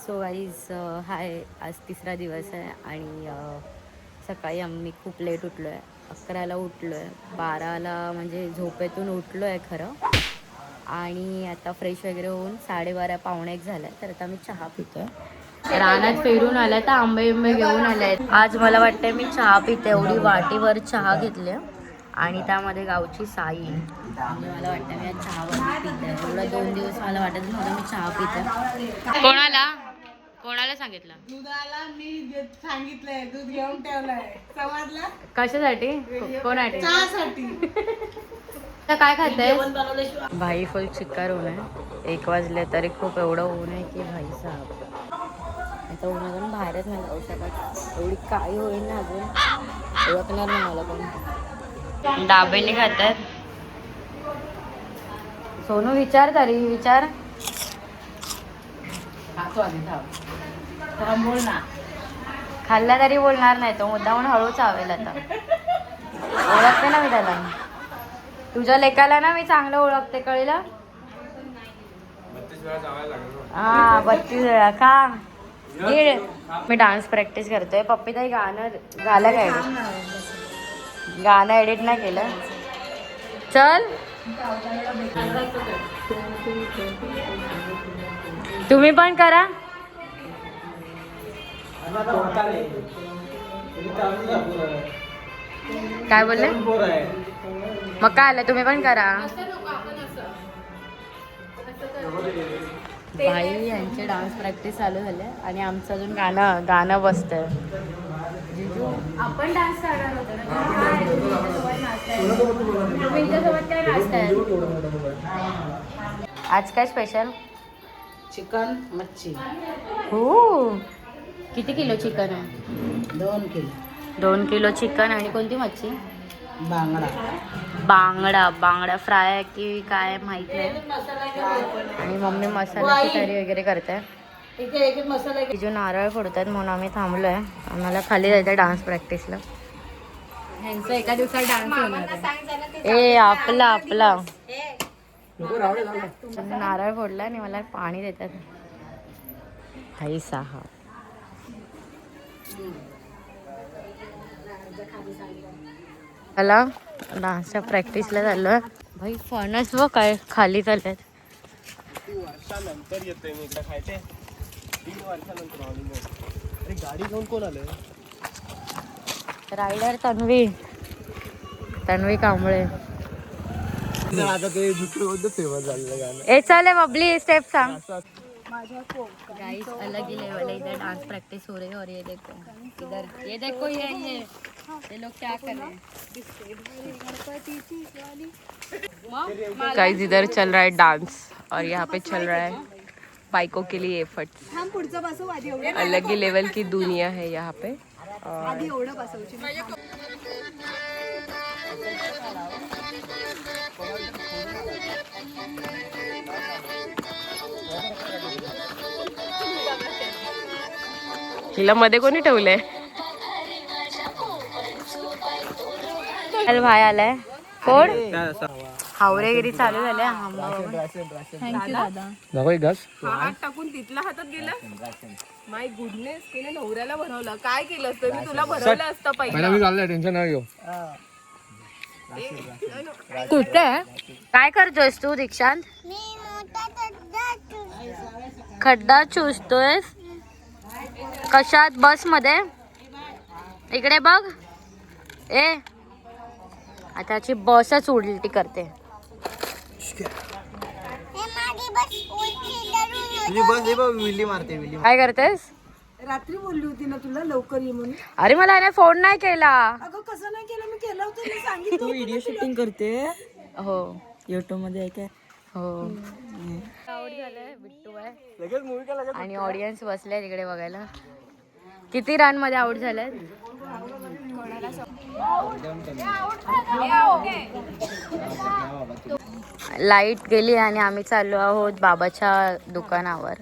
So guys hi, आज तिसरा दिवस आहे आणि सकाळी आम्ही खूप लेट उठलो आहे. 11ला उठलो आहे, 12ला म्हणजे झोपेतून उठलो आहे खरं. आणि आता फ्रेश वगैरे होऊन 12:30 पावणे 1 झालं आहे. तर आता मी चहा पितो आहे. रानात फिरून आलं तर आंबे घेऊन आले आहेत. आज मला वाटतं मी चहा पिते, एवढी वाटीवर चहा घेतली आणि त्यामध्ये गावची साई. म्हणजे मला वाटतं मी आज चहावर पिते. एवढा 2 दिवस मला वाटत नव्हतं मी चहा पिते. कोणाला सांगितलं? दुधाला मी सांगितलंय, दूध घेऊन ठेवलंय. समजलं? कशासाठी? कोणासाठी? चहासाठी. काय खाते? भाई फुल चिक्कार ऊन आहे. 1 वाजले तरी खूप एवढं ऊन आहे की भाई साहेब, आता उन्हातून बाहेरच नाही जाऊ शकत. एवढी काळी होईल ना अजून ओळखणार नाही मला पण. डाबेने खातात. सोनू विचार तरी विचार. बोल ना. खाल्ला तरी बोलणार नाही तो, मुद्दाहून हळूच आवेल. आता ओळखते ना मी त्याला. तुझ्या लेकाला ना मी चांगलं ओळखते, कळलं? 32 वेळा जावायला लागलं. हा 32 वेळा का? मी डान्स प्रॅक्टिस करतोय. पप्पी ताई गाणं झालं काय? गाणं एडिट नाही केलं. चल तुम्ही पण करा. काय बोलले? मग काय आलं, तुम्ही पण करा. भाई यांचे डान्स प्रॅक्टिस चालू झाले आणि आमचं अजून गाणं बसतंय. जिजू आपण डान्स करणार होतो ना, तुमच्यासोबत काय नाचताय? आज काय स्पेशल? चिकन मच्छी. हो, किती किलो चिकन आहे? 2 किलो. 2 kilo chicken. आणि कोणती मच्छी? बांगडा. बांगडा फ्राय आहे की काय माहित नाही. आणि मम्मी मसाल्याची तयारी वगैरे करते. जो नारळ फोडतात म्हणून आम्ही थांबलोय. आम्हाला खाली जायचं डान्स प्रॅक्टिसला. ह्यांचा एका दिवसात डान्स होणार. ए आपला नारळ फोडला आणि मला पाणी देतात. हाई सहा मला डान्सच्या प्रॅक्टिसला झालं. भाई फणस व काय खाली चालतात. वर्षानंतर येतोय मी इकडे खायचे. 3 वर्षानंतर अरे गाडी घेऊन कोण आलं? रायडर तन्वी कांबळे. आता ते दुसरं फेमस झालेलं गाणं. ए चल बबली स्टेप सांग. गाइस अलग ही लेवल है. इधर डांस प्रैक्टिस हो रही है और ये देखो इधर, ये देखो ये लोग क्या कर रहे हैं. गाइस इधर चल रहा है डांस और यहाँ पे चल रहा है बाइकों के लिए एफर्ट्स. अलग ही लेवल की दुनिया है यहाँ पे. हिला मध्ये कोणी ठेवलंय? चल भाई आलाय. कोण? हावरेगिरी चालू झाले. हात टाकून तिथला हातात गेला. माय गुडनेस, तिने नवऱ्याला भरवलं. काय केलं असतं? मी तुला भरवलं असतं पहिला. टेन्शन नाही घेऊ. कुठे काय करतोयस तू दीक्षांत? खड्डा चुसतोयस कशात? बस मध्ये. इकडे बघ. ए आताची बसच उलटी करते. काय करतेस? रात्री बोलली होती ना तुला लवकर ये म्हणून. अरे मला याने फोन नाही केला. अगं कसं नाही केलं? मी केलं होतं, मी सांगितलं. तू व्हिडिओ शूटिंग करते हो युट्यूब मध्ये आहे काय? हो. आवड झालंय. बिट्टू आहे आणि ऑडियन्स बसले तिकडे बघायला. किती रन मध्ये आउट झालाय? लाईट गेली आणि आम्ही चाललो आहोत बाबाच्या दुकानावर.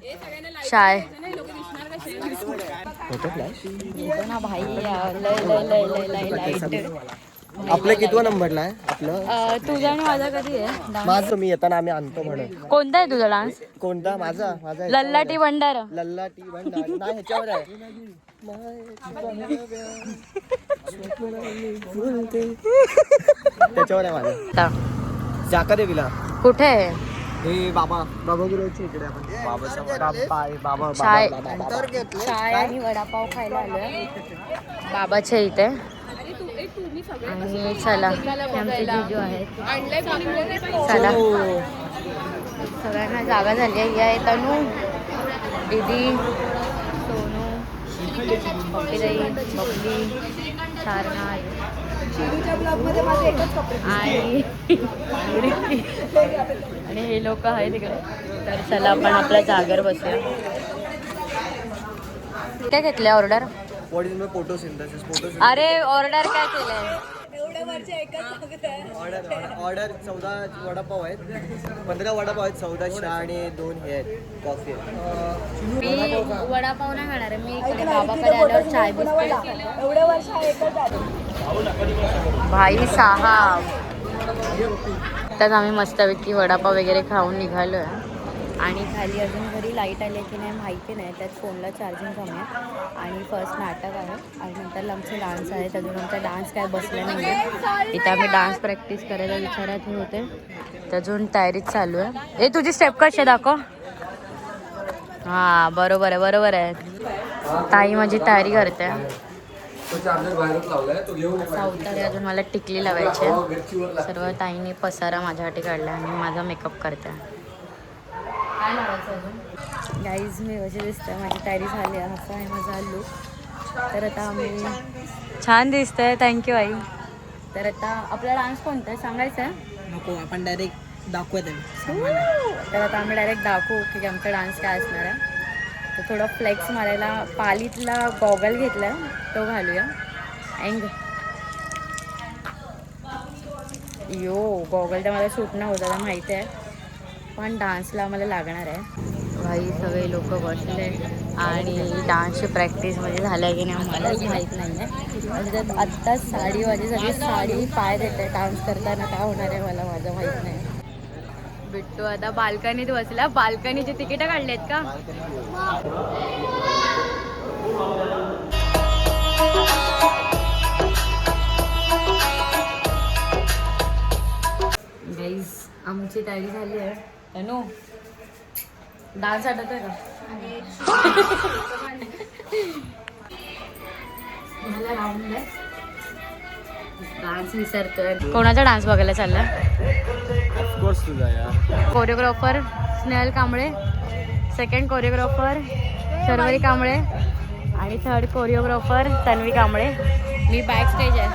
शाय ना भाई लय लाईट. आपलं कितवा नंबरला आहे आपलं? तुझा आणि माझा कधी आहे dance? माझं मी येताना आम्ही आणतो म्हणून. कोणता आहे तुझा डान्स? कोणता? माझा लल्लाटी भंडारा. लल्लाटी भंडार नाही, ह्याच्यावर आहे. त्याच्यावर आहे माझं. जाका देवीला. कुठे आहे? हे बाबा गुरुची इकडे आपण बाबा चाय आणि वडापाव खायला आलोय बाबाच्या इथे. आणि चला हे आमचे जिजू आहेत. चला सगळ्यांना जागा झाली आहे. या तनू, दीदी, सोनू, बकरी, बबली, सारनाथ आणि हे लोक आहेत तिकडे. तर चला आपण आपल्या जागेवर बसूया. काय घेतलं ऑर्डर? फोटोसिंथेसिस. अरे ऑर्डर काय केलंय? ऑर्डर 14 वडापाव आहेत, 15 वडापाव आहेत, 14 चहा आणि 2 हे आहेत कॉफी. मी वडापाव नाही खाणार आहे. मी इकडे बाबाकडे आल्यावर चाय बिस्किट. भाई साहा. तर आम्ही मस्तपैकी वडापाव वगैरे खाऊन निघालो आहे. आणि खाली अजून घरी लाईट आली की नाही माहिती नाही. त्यात फोनला चार्जिंग कमी आहे. आणि फर्स्ट नाटक आहे आणि नंतर आमचे डान्स आहेत. अजून आमचा डान्स काय बसला नाही आहे. इथे आम्ही डान्स प्रॅक्टिस करायला विचारत होते. तर अजून तयारीच चालू आहे. तुझी स्टेप कशी दाखव. हां बरोबर आहे बरोबर आहे. ताई माझी तयारी करते. सावतारे अजून मला टिकली लावायची आहे. सर्व ताईने पसारा माझ्यासाठी काढला आणि माझा मेकअप करते. काय लावायचं अजून? गाईज मी अशी दिसते. माझी तयारी झाली आहे. असा आहे माझा लुक. तर आता आम्ही छान दिसतंय. थँक्यू आई. तर आता आपला डान्स कोणता आहे सांगायचं आहे? नको, आपण डायरेक्ट दाखवत तर आता आम्ही डायरेक्ट दाखवू की आमचा डान्स काय असणार आहे. तर थोडं फ्लेक्स मारायला पालीतला गॉगल घेतला तो घालूया. अँग यो गॉगल तर मला सूट नाही होता माहिती आहे. पण डान्सला आम्हाला लागणार आहे. भाई सगळे लोक बसले आणि डान्सची प्रॅक्टिस म्हणजे झाल्या की नाही मलाच माहीत नाही आहे. म्हणजे त्यात आत्ताच साडी वाजेसाठी साडी पाय देते. डान्स करताना काय होणार आहे मला माझं माहीत नाही. बिट्टू आता बाल्कनीत बसला. बाल्कनीची तिकीटं काढली आहेत का? गाईज आमची तयारी झाली आहे. तनू डान्स आठवतोय का? मला राऊंड आहे. डान्स विसरतोय. कोणाचा डान्स बघायला चालला? ऑफकोर्स तुझा यार. Choreographer Snehal Kamble, second choreographer Sharvari Kamble आणि थर्ड कोरिओग्राफर तन्वी कांबळे. मी बॅक स्टेज आहे.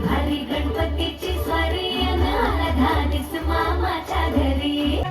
भारी गणपतीची स्वारी धानीस मामाच्या घरी.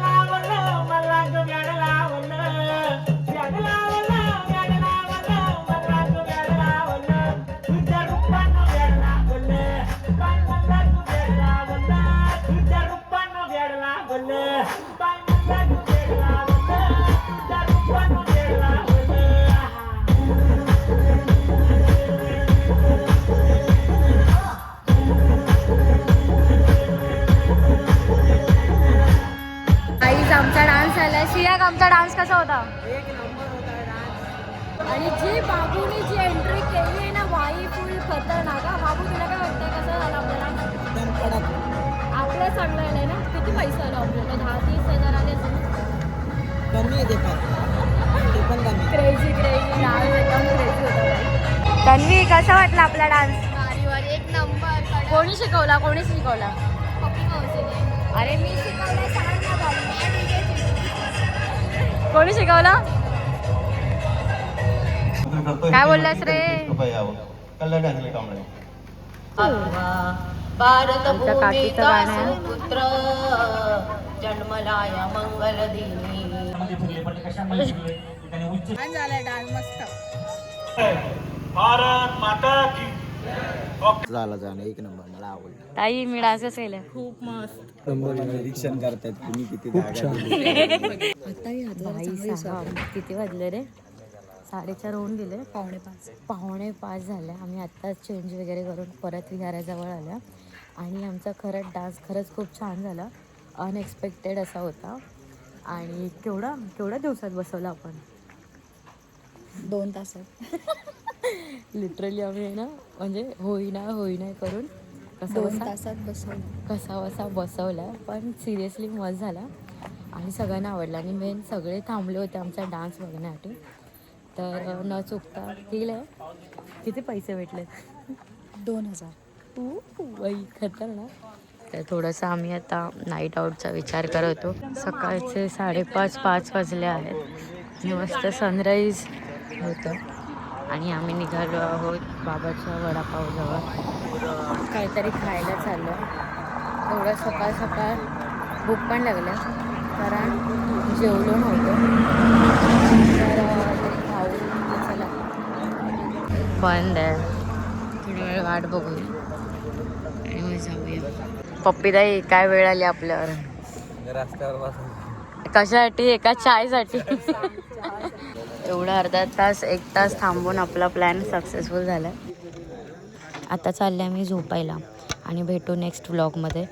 आमचा डान्स झाला. शियाक आमचा डान्स कसा होता? आणि जी बाबूने जी एंट्री केली आहे ना वाई फुल खतरनाक. बाबू तुला काय वाटतंय कसं झालं आपला डान्स? आपल्या चांगलं आलंय ना. किती पैसे आला आपल्याला? 10-30 हजार आले असेल. कमी येते पण क्रेझी डान्स एकदम क्रेझी होता. तन्वी कसा वाटला आपला डान्स? एक नंबर. कोणी शिकवला? अरे मी शिकवलं. कोणी शिकवलं? काय बोललास रे? आमच्या काकीचं गाणं आहे. पुत्र जन्मलाया मंगल दिनी. छान झालाय डान्स मस्त. भारत माता की झाला जाणं एक नंबर मला आवडलं. ताई मी डान्सच केलं. खूप मस्त. निरीक्षण करतायत तुम्ही किती बाई साहेब, किती वाजले रे? 4:30 होऊन गेले. 4:45 झाले. आम्ही आत्ताच चेंज वगैरे करून परत विहाराजवळ आल्या आणि आमचा खरंच खूप छान झाला. अनएक्सपेक्टेड असा होता. आणि केवढ्या दिवसात बसवला आपण? 2 तासात. लिटरली आम्ही ना म्हणजे होईना करून कसा बसवला. पण सिरियसली मस्त झाला आणि सगळ्यांना आवडला. आणि मेन सगळे थांबले होते आमचा डान्स बघण्यासाठी. तर न चुकता केलं. किती पैसे भेटले? 2000. बाई खतरनाक. तर थोडंसं आम्ही आता नाईट आऊटचा विचार करत होतो. सकाळचे 5:30 वाजले आहेत. मस्त सनराईज होतं आणि आम्ही निघालो आहोत बाबाच्या वडापावजवळ. काहीतरी खायला चाललो. थोडं सकाळ भूक पण लागलं कारण जेवलो नव्हतो. तर खाऊ चला. बंद आहे. थोडी वेळ वाट बघूया आणि मग जाऊया. पप्पीताई काय वेळ आली आपल्यावर? कशासाठी? एका चायसाठी. एवढा अर्धा तास 1 तास थांबून आपला प्लॅन सक्सेसफुल झाला. आता चालले आम्ही झोपायला आणि भेटू नेक्स्ट व्लॉगमध्ये.